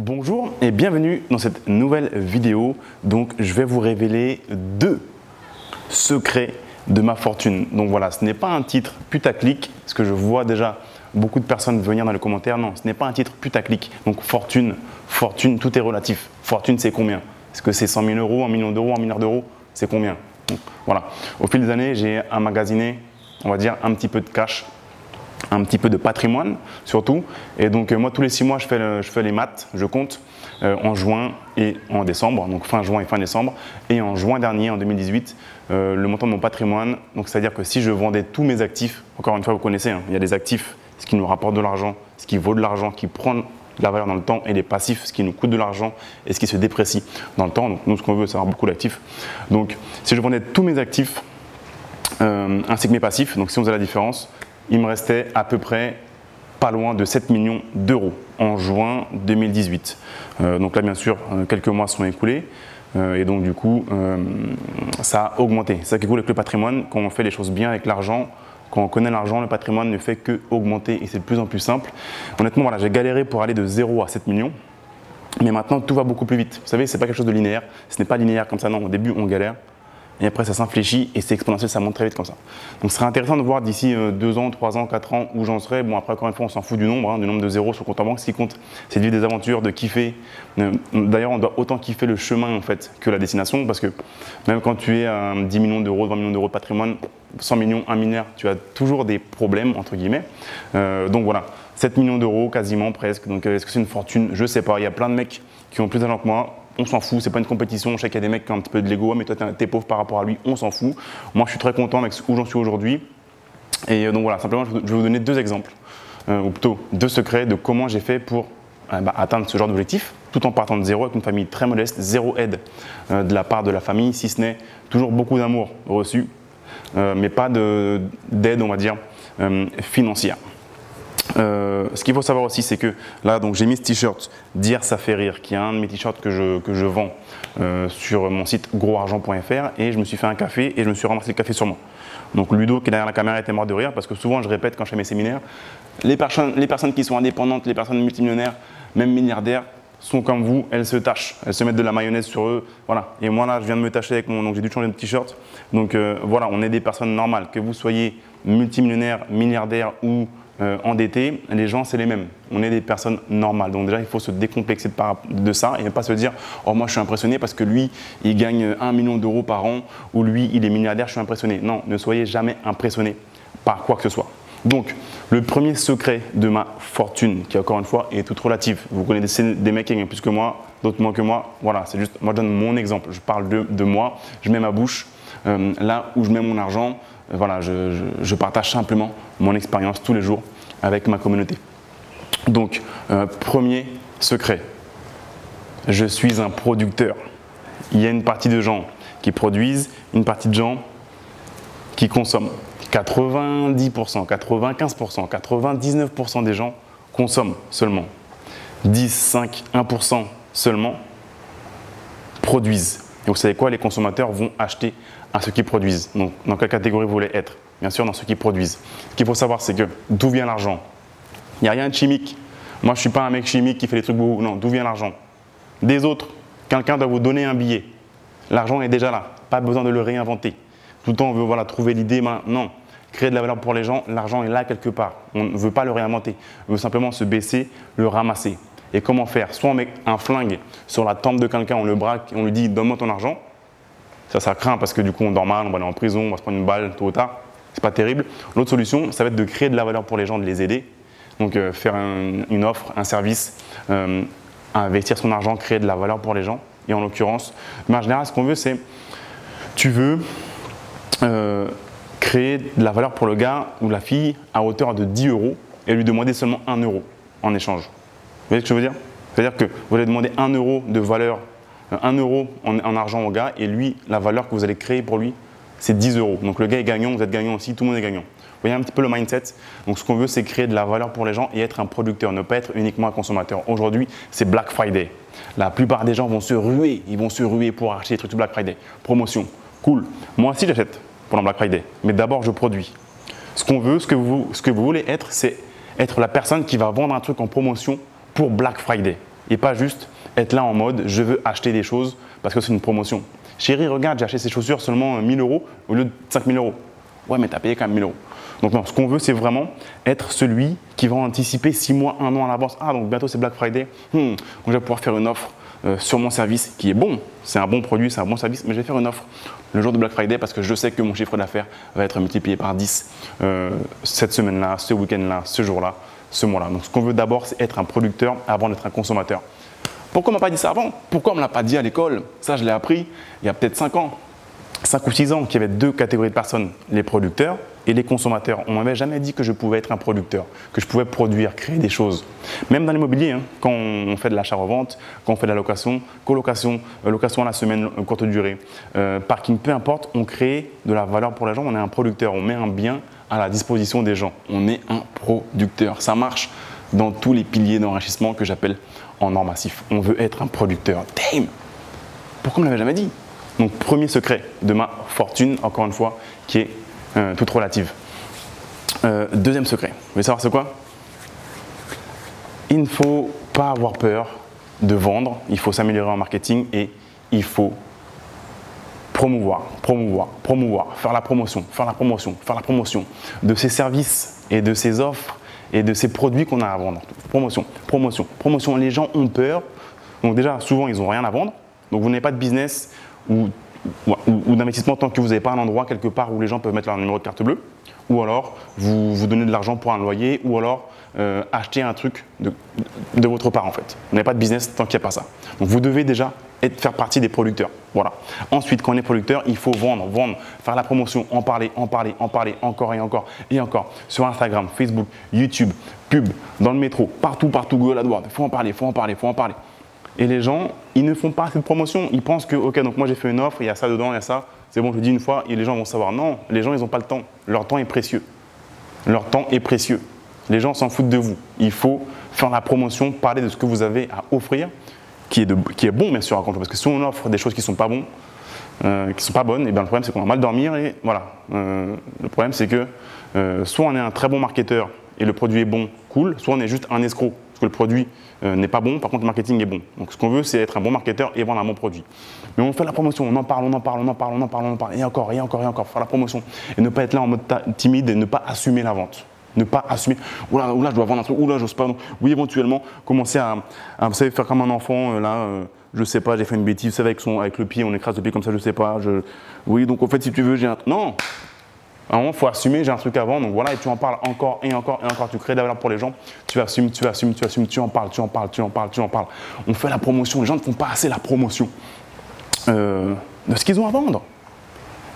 Bonjour et bienvenue dans cette nouvelle vidéo. Donc je vais vous révéler 2 secrets de ma fortune. Donc voilà, ce n'est pas un titre putaclic, parce que je vois déjà beaucoup de personnes venir dans les commentaires. Non, ce n'est pas un titre putaclic. Donc fortune, tout est relatif. Fortune, c'est combien? Est-ce que c'est 100 000 euros, 1 million d'euros, 1 milliard d'euros? C'est combien? Donc, voilà. Au fil des années, j'ai emmagasiné, on va dire, un petit peu de cash, un petit peu de patrimoine surtout. Et donc moi, tous les 6 mois, je fais les maths, je compte en juin et en décembre, donc fin juin et fin décembre. Et en juin dernier, en 2018, le montant de mon patrimoine, donc c'est-à-dire que si je vendais tous mes actifs, encore une fois, vous connaissez, hein, il y a des actifs, ce qui nous rapporte de l'argent, ce qui vaut de l'argent, qui prend de la valeur dans le temps, et les passifs, ce qui nous coûte de l'argent et ce qui se déprécie dans le temps. Donc nous, ce qu'on veut, c'est avoir beaucoup d'actifs. Donc si je vendais tous mes actifs ainsi que mes passifs, donc si on faisait la différence, il me restait à peu près pas loin de 7 millions d'euros en juin 2018. Donc là, bien sûr, quelques mois sont écoulés et donc du coup, ça a augmenté. C'est ça qui est cool avec le patrimoine, quand on fait les choses bien avec l'argent, quand on connaît l'argent, le patrimoine ne fait que augmenter et c'est de plus en plus simple. Honnêtement, voilà, j'ai galéré pour aller de 0 à 7 millions, mais maintenant tout va beaucoup plus vite. Vous savez, c'est pas quelque chose de linéaire, ce n'est pas linéaire comme ça, non, au début on galère. Et après, ça s'infléchit et c'est exponentiel, ça monte très vite comme ça. Donc, ce serait intéressant de voir d'ici 2 ans, 3 ans, 4 ans où j'en serai. Bon, après, encore une fois, on s'en fout du nombre de zéros sur le compte en banque. Ce qui compte, c'est de vivre des aventures, de kiffer. D'ailleurs, on doit autant kiffer le chemin en fait que la destination, parce que même quand tu es à 10 millions d'euros, 20 millions d'euros de patrimoine, 100 millions, 1 milliard, tu as toujours des problèmes, entre guillemets. Donc voilà, 7 millions d'euros quasiment, presque. Donc, est-ce que c'est une fortune? Je sais pas. Il y a plein de mecs qui ont plus d'argent que moi. On s'en fout, c'est pas une compétition. Je sais qu'il y a des mecs qui ont un petit peu de l'ego, mais toi t'es pauvre par rapport à lui, on s'en fout. Moi je suis très content avec où j'en suis aujourd'hui. Et donc voilà, simplement je vais vous donner 2 exemples, ou plutôt 2 secrets de comment j'ai fait pour atteindre ce genre d'objectif, tout en partant de zéro avec une famille très modeste, 0 aide de la part de la famille, si ce n'est toujours beaucoup d'amour reçu, mais pas d'aide, on va dire, financière. Ce qu'il faut savoir aussi, c'est que là, donc j'ai mis ce t-shirt Dire ça fait rire, qui est un de mes t-shirts que je vends sur mon site grosargent.fr, et je me suis fait un café et je me suis ramassé le café sur moi. Donc Ludo, qui est derrière la caméra, était mort de rire parce que souvent je répète quand je fais mes séminaires, les personnes qui sont indépendantes, les personnes multimillionnaires, même milliardaires, sont comme vous, elles se tâchent, elles se mettent de la mayonnaise sur eux, voilà. Et moi là, je viens de me tâcher avec donc j'ai dû changer de t-shirt. Donc voilà, on est des personnes normales, que vous soyez multimillionnaire, milliardaire ou endettés, les gens c'est les mêmes. On est des personnes normales. Donc déjà il faut se décomplexer de ça et ne pas se dire oh moi je suis impressionné parce que lui il gagne 1 million d'euros par an ou lui il est milliardaire, je suis impressionné. Non, ne soyez jamais impressionné par quoi que ce soit. Donc le premier secret de ma fortune, qui encore une fois est toute relative. Vous connaissez des mecs qui gagnent plus que moi, d'autres moins que moi. Voilà, c'est juste, moi je donne mon exemple. Je parle de moi, je mets ma bouche là où je mets mon argent. Voilà, je partage simplement mon expérience tous les jours avec ma communauté. Donc, premier secret, je suis un producteur. Il y a une partie de gens qui produisent, une partie de gens qui consomment. 90%, 95%, 99% des gens consomment seulement. 10, 5, 1% seulement produisent. Et vous savez quoi, les consommateurs vont acheter à ceux qui produisent. Donc, dans quelle catégorie vous voulez être? Bien sûr, dans ceux qui produisent. Ce qu'il faut savoir, c'est que d'où vient l'argent? Il n'y a rien de chimique. Moi, je ne suis pas un mec chimique qui fait des trucs beaux. Non, d'où vient l'argent? Des autres. Quelqu'un doit vous donner un billet. L'argent est déjà là. Pas besoin de le réinventer. Tout le temps, on veut voilà, trouver l'idée. Non. Créer de la valeur pour les gens, l'argent est là quelque part. On ne veut pas le réinventer. On veut simplement se baisser, le ramasser. Et comment faire? Soit on met un flingue sur la tempe de quelqu'un, on le braque, on lui dit donne-moi ton argent. Ça craint parce que du coup on dort mal, on va aller en prison, on va se prendre une balle tôt ou tard. C'est pas terrible. L'autre solution, ça va être de créer de la valeur pour les gens, de les aider. Donc faire une offre, un service, investir son argent, créer de la valeur pour les gens. Et en l'occurrence, mais en général, ce qu'on veut, c'est tu veux créer de la valeur pour le gars ou la fille à hauteur de 10 € et lui demander seulement 1 € en échange. Vous voyez ce que je veux dire? C'est-à-dire que vous allez demander 1 € de valeur, 1 € en argent au gars, et lui, la valeur que vous allez créer pour lui, c'est 10 €. Donc le gars est gagnant, vous êtes gagnant aussi, tout le monde est gagnant. Vous voyez un petit peu le mindset? Donc ce qu'on veut, c'est créer de la valeur pour les gens et être un producteur, ne pas être uniquement un consommateur. Aujourd'hui, c'est Black Friday. La plupart des gens vont se ruer, ils vont se ruer pour acheter des trucs de Black Friday. Promotion, cool. Moi aussi, j'achète pendant Black Friday, mais d'abord, je produis. Ce qu'on veut, ce que vous voulez être, c'est être la personne qui va vendre un truc en promotion pour Black Friday. et pas juste être là en mode je veux acheter des choses parce que c'est une promotion. Chérie, regarde, j'ai acheté ces chaussures seulement 1 000 € au lieu de 5 000 €. Ouais, mais tu as payé quand même 1 000 €. Donc non, ce qu'on veut, c'est vraiment être celui qui va anticiper 6 mois, 1 an à l'avance. Ah, donc bientôt c'est Black Friday. Donc je vais pouvoir faire une offre sur mon service qui est bon. C'est un bon produit, c'est un bon service, mais je vais faire une offre le jour de Black Friday parce que je sais que mon chiffre d'affaires va être multiplié par 10 cette semaine-là, ce week-end-là, ce jour-là, ce mois-là. Donc ce qu'on veut d'abord, c'est être un producteur avant d'être un consommateur. Pourquoi on ne m'a pas dit ça avant? Pourquoi on ne me l'a pas dit à l'école? Ça, je l'ai appris il y a peut-être 5 ans. 5 ou 6 ans qu'il y avait 2 catégories de personnes, les producteurs et les consommateurs. On ne m'avait jamais dit que je pouvais être un producteur, que je pouvais produire, créer des choses. Même dans l'immobilier, quand on fait de l'achat-revente, quand on fait de la location, colocation, location à la semaine, courte durée, parking, peu importe, on crée de la valeur pour les gens, on est un producteur, on met un bien à la disposition des gens. On est un producteur. Ça marche dans tous les piliers d'enrichissement que j'appelle en or massif. On veut être un producteur. Damn! Pourquoi on ne me l'avait jamais dit? Donc, premier secret de ma fortune, encore une fois, qui est toute relative. Deuxième secret, vous voulez savoir c'est quoi? Il ne faut pas avoir peur de vendre, il faut s'améliorer en marketing et il faut promouvoir, faire la promotion de ses services et de ses offres et de ses produits qu'on a à vendre. Promotion. Les gens ont peur. Donc déjà, souvent, ils n'ont rien à vendre. Donc, vous n'avez pas de business ou d'investissement tant que vous n'avez pas un endroit quelque part où les gens peuvent mettre leur numéro de carte bleue, ou alors vous donnez de l'argent pour un loyer, ou alors acheter un truc de votre part en fait. Vous n'avez pas de business tant qu'il n'y a pas ça. Donc vous devez déjà faire partie des producteurs. Voilà. Ensuite, quand on est producteur, il faut vendre, faire la promotion, en parler, encore et encore. Sur Instagram, Facebook, YouTube, pub, dans le métro, partout, Google AdWords. Il faut en parler. Et les gens, ils ne font pas cette promotion. Ils pensent que, ok, donc moi j'ai fait une offre, il y a ça dedans, il y a ça. C'est bon, je le dis une fois et les gens vont savoir. Non, les gens, ils n'ont pas le temps. Leur temps est précieux. Les gens s'en foutent de vous. Il faut faire la promotion, parler de ce que vous avez à offrir, qui est bon, bien sûr, à contre. Parce que si on offre des choses qui ne sont pas bonnes, et bien le problème, c'est qu'on va mal dormir. Et voilà. Le problème, c'est que soit on est un très bon marketeur et le produit est bon, cool, soit on est juste un escroc. Parce que le produit n'est pas bon, par contre le marketing est bon. Donc ce qu'on veut, c'est être un bon marketeur et vendre un bon produit. Mais on fait la promotion, on en parle, et encore, faire la promotion. Et ne pas être là en mode timide et ne pas assumer la vente. Ne pas assumer, oula, je dois vendre un truc, oula, j'ose pas. Donc, oui, éventuellement, commencer à vous savez, faire comme un enfant, je sais pas, j'ai fait une bêtise, vous savez, avec le pied, on écrase le pied comme ça, je sais pas. Oui, donc en fait, si tu veux, j'ai un... Non! À un moment, il faut assumer, j'ai un truc à vendre, donc voilà, et tu en parles encore, tu crées de la valeur pour les gens, tu assumes, tu en parles. On fait la promotion, les gens ne font pas assez la promotion de ce qu'ils ont à vendre.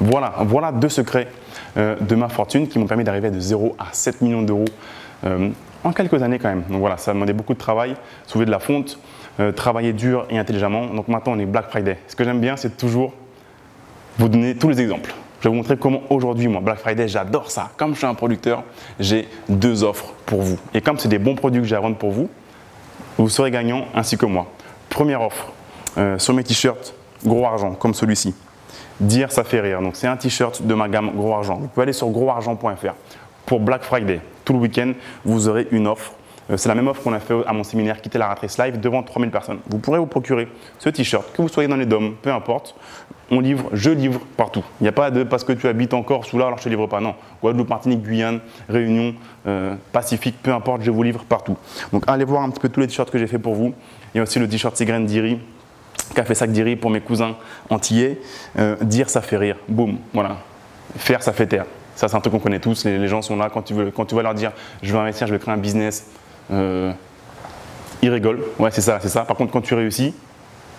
Voilà 2 secrets de ma fortune qui m'ont permis d'arriver de 0 à 7 millions d'euros en quelques années quand même. Donc voilà, ça a demandé beaucoup de travail, soulever de la fonte, travailler dur et intelligemment. Donc maintenant, on est Black Friday. Ce que j'aime bien, c'est toujours vous donner tous les exemples. Je vais vous montrer comment aujourd'hui, moi, Black Friday, j'adore ça. Comme je suis un producteur, j'ai 2 offres pour vous. Et comme c'est des bons produits que j'ai à vendre pour vous, vous serez gagnant ainsi que moi. Première offre, sur mes t-shirts, gros argent, comme celui-ci. Dire ça fait rire. Donc c'est un t-shirt de ma gamme gros argent. Vous pouvez aller sur grosargent.fr. Pour Black Friday, tout le week-end, vous aurez une offre. C'est la même offre qu'on a fait à mon séminaire Quitter la rat race live devant 3000 personnes. Vous pourrez vous procurer ce t-shirt, que vous soyez dans les DOM, peu importe. Je livre partout. Il n'y a pas de parce que tu habites en Corse ou là, alors je ne te livre pas. Non. Guadeloupe, Martinique, Guyane, Réunion, Pacifique, peu importe, je vous livre partout. Donc allez voir un petit peu tous les t-shirts que j'ai fait pour vous. Il y a aussi le t-shirt Tigren Diri, Café Sac Diri pour mes cousins antillais. Dire ça fait rire. Boum. Voilà. Faire ça fait taire. Ça, c'est un truc qu'on connaît tous. Les gens sont là quand tu vas leur dire je veux investir, je vais créer un business. Ils rigolent. Ouais, c'est ça. Par contre, quand tu réussis,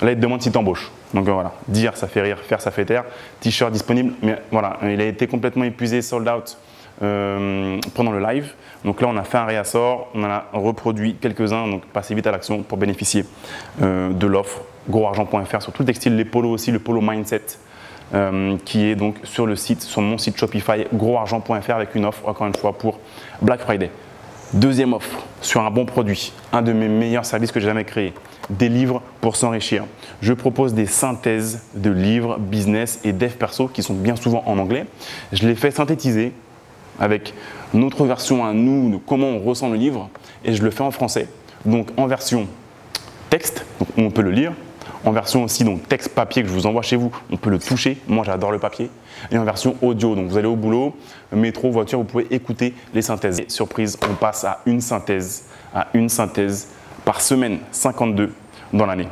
là, ils te demandent si tu embauches. Donc voilà, dire ça fait rire, faire ça fait taire. T-shirt disponible, mais voilà, il a été complètement épuisé, sold out pendant le live. Donc là, on a fait un réassort, on en a reproduit quelques-uns. Donc passez vite à l'action pour bénéficier de l'offre grosargent.fr sur tout le textile, les polos aussi, le polo Mindset qui est donc sur le site, sur mon site Shopify grosargent.fr avec une offre encore une fois pour Black Friday. Deuxième offre sur un bon produit, un de mes meilleurs services que j'ai jamais créé, des livres pour s'enrichir. Je propose des synthèses de livres, business et dev perso qui sont bien souvent en anglais. Je les fais synthétiser avec notre version à nous de comment on ressent le livre et je le fais en français. Donc en version texte, donc on peut le lire. En version aussi donc texte papier que je vous envoie chez vous, on peut le toucher. Moi, j'adore le papier. Et en version audio, donc vous allez au boulot, métro, voiture, vous pouvez écouter les synthèses. Et surprise, on passe à une synthèse par semaine, 52 dans l'année.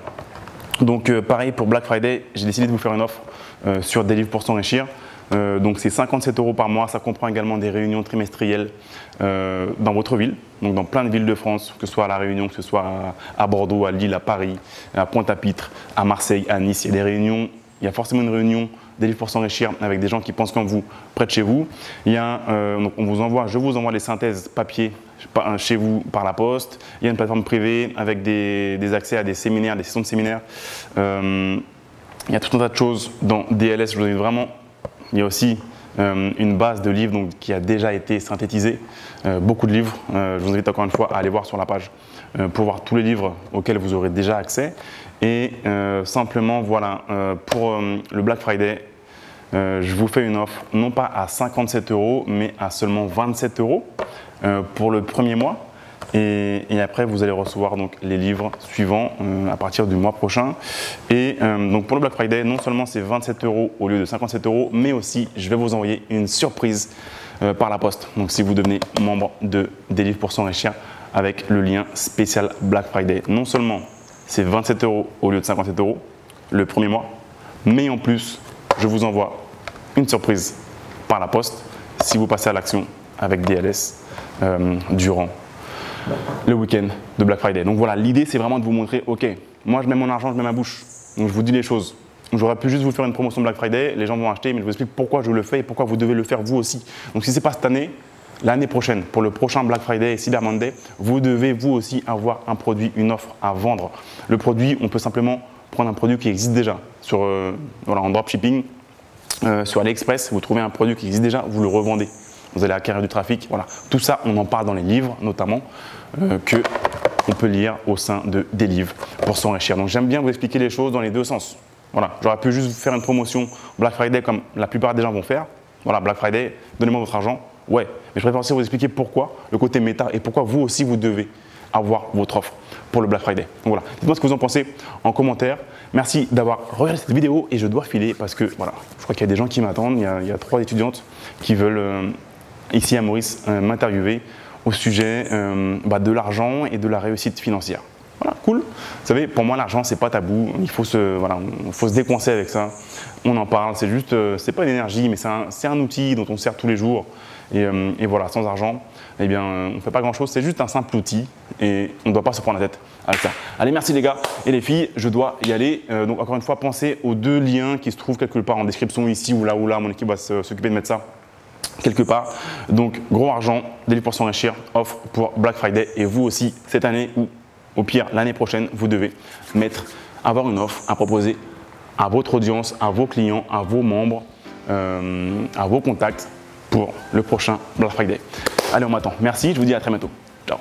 Donc pareil pour Black Friday, j'ai décidé de vous faire une offre sur des livres pour s'enrichir. Donc c'est 57 € par mois, ça comprend également des réunions trimestrielles dans votre ville, donc dans plein de villes de France, que ce soit à La Réunion, que ce soit à Bordeaux, à Lille, à Paris, à Pointe-à-Pitre, à Marseille, à Nice. Il y a des réunions, il y a forcément une réunion des livres pour s'enrichir avec des gens qui pensent comme vous, près de chez vous. Il y a, donc je vous envoie les synthèses papier chez vous par la poste. Il y a une plateforme privée avec des accès à des séminaires, des sessions de séminaires. Il y a tout un tas de choses dans DLS, je vous invite vraiment. Il y a aussi une base de livres donc, qui a déjà été synthétisée, beaucoup de livres. Je vous invite encore une fois à aller voir sur la page pour voir tous les livres auxquels vous aurez déjà accès. Et simplement, voilà, pour le Black Friday, je vous fais une offre, non pas à 57 €, mais à seulement 27 € pour le premier mois. Et après, vous allez recevoir donc, les livres suivants à partir du mois prochain. Et donc pour le Black Friday, non seulement c'est 27 € au lieu de 57 €, mais aussi je vais vous envoyer une surprise par la poste. Donc si vous devenez membre des livres pour s'enrichir avec le lien spécial Black Friday, non seulement c'est 27 € au lieu de 57 € le premier mois, mais en plus, je vous envoie une surprise par la poste si vous passez à l'action avec DLS durant le week-end de Black Friday. Donc voilà, l'idée c'est vraiment de vous montrer, ok, moi je mets mon argent, je mets ma bouche. Donc je vous dis les choses. J'aurais pu juste vous faire une promotion Black Friday, les gens vont acheter, mais je vous explique pourquoi je le fais et pourquoi vous devez le faire vous aussi. Donc si ce n'est pas cette année, l'année prochaine, pour le prochain Black Friday et Cyber Monday, vous devez vous aussi avoir un produit, une offre à vendre. Le produit, on peut simplement prendre un produit qui existe déjà sur, voilà, en dropshipping, sur AliExpress, vous trouvez un produit qui existe déjà, vous le revendez. Vous allez acquérir du trafic, voilà. Tout ça, on en parle dans les livres, notamment, qu'on peut lire au sein des livres pour s'enrichir. Donc j'aime bien vous expliquer les choses dans les deux sens. Voilà, j'aurais pu juste vous faire une promotion Black Friday comme la plupart des gens vont faire. Voilà, Black Friday, donnez-moi votre argent. Ouais, mais je préfère aussi vous expliquer pourquoi, le côté méta et pourquoi vous aussi vous devez avoir votre offre pour le Black Friday. Donc voilà, dites-moi ce que vous en pensez en commentaire. Merci d'avoir regardé cette vidéo et je dois filer parce que voilà, je crois qu'il y a des gens qui m'attendent. Il y a 3 étudiantes qui veulent ici à Maurice m'interviewer au sujet de l'argent et de la réussite financière. Voilà, cool. Vous savez, pour moi, l'argent, c'est pas tabou. Il faut se décoincer avec ça. On en parle. C'est juste, c'est pas une énergie, mais c'est un outil dont on sert tous les jours. Et voilà, sans argent, eh bien, on ne fait pas grand-chose. C'est juste un simple outil et on ne doit pas se prendre la tête avec ça. Allez, merci les gars et les filles. Je dois y aller. Donc, encore une fois, pensez aux 2 liens qui se trouvent quelque part en description ici ou là. Mon équipe va s'occuper de mettre ça quelque part. Donc, gros argent, des livres pour s'enrichir, offre pour Black Friday. Et vous aussi, cette année ou au pire l'année prochaine, vous devez avoir une offre à proposer à votre audience, à vos clients, à vos membres, à vos contacts pour le prochain Black Friday. Allez, on m'attend. Merci, je vous dis à très bientôt. Ciao.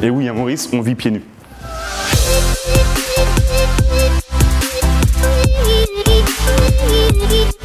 Et oui, à Maurice, on vit pieds nus. We'll be right back.